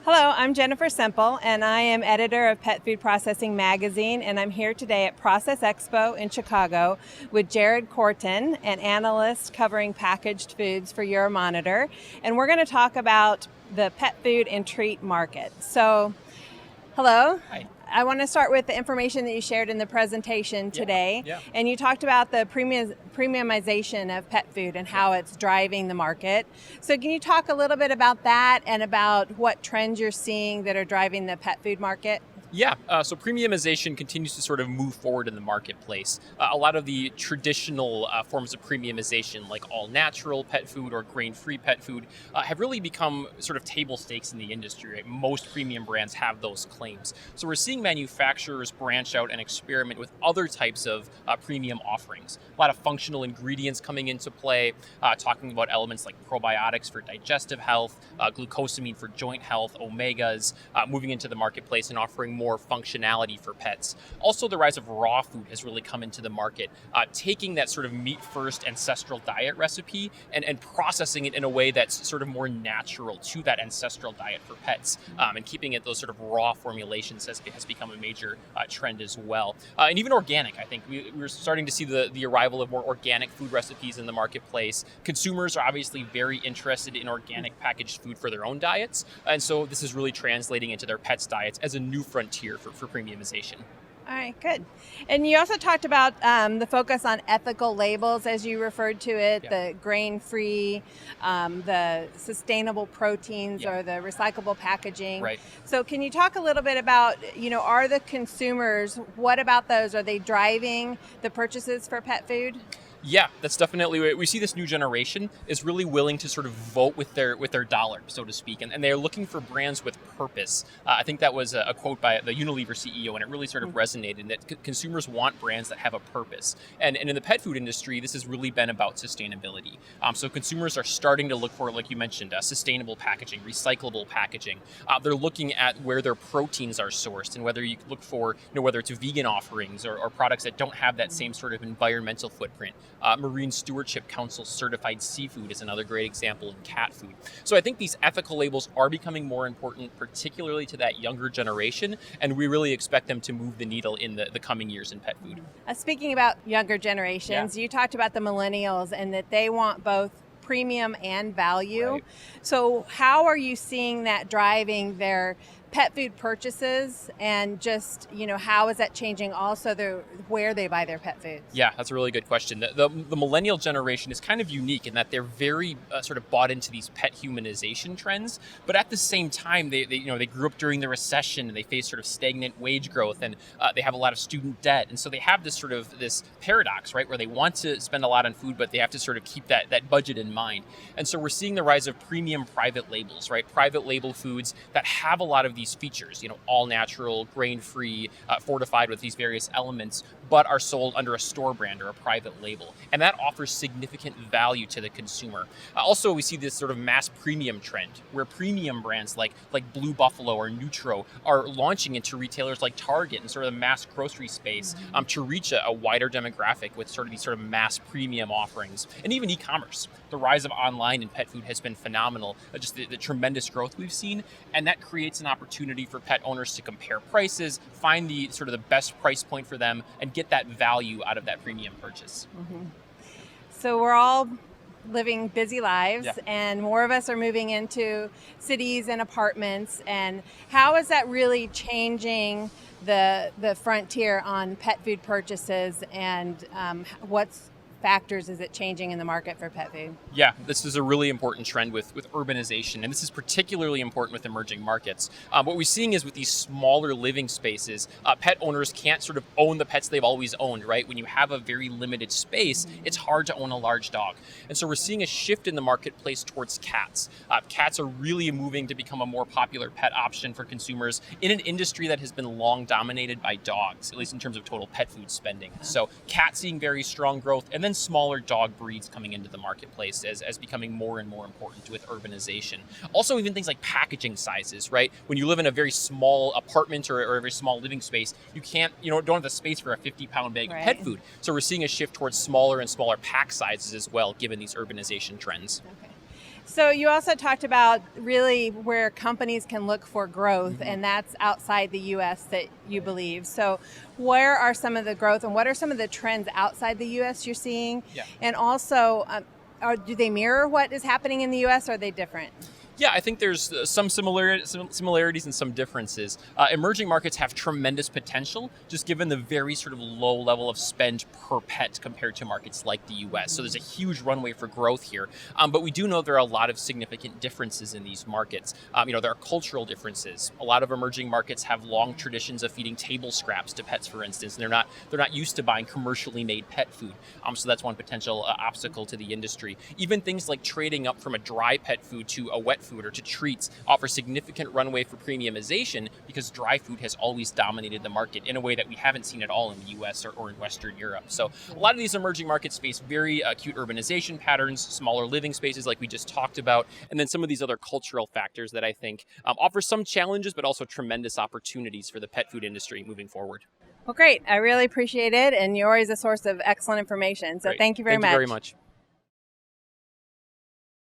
Hello, I'm Jennifer Semple, and I am editor of Pet Food Processing Magazine, and I'm here today at Process Expo in Chicago with Koerten, an analyst covering packaged foods for Euromonitor, and we're going to talk about the pet food and treat market. So, hello. Hi. I want to start with the information that you shared in the presentation today. Yeah. And you talked about the premiumization of pet food and how it's driving the market. So can you talk a little bit about that and about what trends you're seeing that are driving the pet food market? Yeah, so premiumization continues to sort of move forward in the marketplace. A lot of the traditional forms of premiumization, like all-natural pet food or grain-free pet food, have really become sort of table stakes in the industry. Right? Most premium brands have those claims. So we're seeing manufacturers branch out and experiment with other types of premium offerings. A lot of functional ingredients coming into play, talking about elements like probiotics for digestive health, glucosamine for joint health, omegas, moving into the marketplace and offering more functionality for pets. Also, the rise of raw food has really come into the market, taking that sort of meat-first ancestral diet recipe and processing it in a way that's sort of more natural to that ancestral diet for pets, and keeping it those sort of raw formulations has become a major trend as well. And even organic, I think. We're starting to see the arrival of more organic food recipes in the marketplace. Consumers are obviously very interested in organic packaged food for their own diets, and so this is really translating into their pets' diets as a new frontier for premiumization. All right, good. And you also talked about the focus on ethical labels, as you referred to it, the grain-free, the sustainable proteins, or the recyclable packaging. Right. So can you talk a little bit about, are the consumers, what about those? Are they driving the purchases for pet food? Yeah, that's definitely, we see this new generation is really willing to sort of vote with their dollar, so to speak, and they're looking for brands with purpose. I think that was a quote by the Unilever CEO, and it really sort of resonated that consumers want brands that have a purpose. And in the pet food industry, this has really been about sustainability. So consumers are starting to look for, like you mentioned, sustainable packaging, recyclable packaging. They're looking at where their proteins are sourced and whether you look for, whether it's vegan offerings or products that don't have that same sort of environmental footprint. Marine Stewardship Council certified seafood is another great example in cat food. So I think these ethical labels are becoming more important, particularly to that younger generation, and we really expect them to move the needle in the coming years in pet food. Speaking about younger generations, you talked about the millennials and that they want both premium and value. Right. So how are you seeing that driving their pet food purchases, and just, how is that changing also where they buy their pet foods? Yeah, that's a really good question. The millennial generation is kind of unique in that they're very sort of bought into these pet humanization trends, but at the same time, they grew up during the recession and they face sort of stagnant wage growth, and they have a lot of student debt, and so they have this paradox, right, where they want to spend a lot on food, but they have to sort of keep that budget in mind. And so we're seeing the rise of premium private labels, right, private label foods that have a lot of these features, all natural, grain-free, fortified with these various elements, but are sold under a store brand or a private label. And that offers significant value to the consumer. Also, we see this sort of mass premium trend where premium brands like Blue Buffalo or Nutro are launching into retailers like Target and sort of the mass grocery space to reach a wider demographic with sort of these sort of mass premium offerings. And even e-commerce. The rise of online in pet food has been phenomenal, just the tremendous growth we've seen, and that creates an opportunity for pet owners to compare prices, find the sort of the best price point for them, and get that value out of that premium purchase. So we're all living busy lives, and more of us are moving into cities and apartments, and how is that really changing the frontier on pet food purchases, and what's factors is it changing in the market for pet food? Yeah, this is a really important trend with urbanization, and this is particularly important with emerging markets. What we're seeing is with these smaller living spaces, pet owners can't sort of own the pets they've always owned, right? When you have a very limited space, it's hard to own a large dog. And so we're seeing a shift in the marketplace towards cats. Cats are really moving to become a more popular pet option for consumers in an industry that has been long dominated by dogs, at least in terms of total pet food spending. So cats seeing very strong growth, and then smaller dog breeds coming into the marketplace as becoming more and more important with urbanization. Also, even things like packaging sizes, right? When you live in a very small apartment or a very small living space, you don't have the space for a 50-pound bag of pet food. So we're seeing a shift towards smaller and smaller pack sizes as well, given these urbanization trends. Okay. So you also talked about really where companies can look for growth, and that's outside the U.S. that you believe. So where are some of the growth, and what are some of the trends outside the U.S. you're seeing? Yeah. And also, do they mirror what is happening in the U.S., or are they different? Yeah, I think there's some similarities and some differences. Emerging markets have tremendous potential, just given the very sort of low level of spend per pet compared to markets like the U.S. So there's a huge runway for growth here. But we do know there are a lot of significant differences in these markets. There are cultural differences. A lot of emerging markets have long traditions of feeding table scraps to pets, for instance, and they're not used to buying commercially made pet food. So that's one potential obstacle to the industry. Even things like trading up from a dry pet food to a wet food or to treats offer significant runway for premiumization because dry food has always dominated the market in a way that we haven't seen at all in the US or in Western Europe. So a lot of these emerging markets face very acute urbanization patterns, smaller living spaces like we just talked about, and then some of these other cultural factors that I think offer some challenges but also tremendous opportunities for the pet food industry moving forward. Well, great. I really appreciate it, and you're always a source of excellent information. So Great. thank you very much. Thank you very much.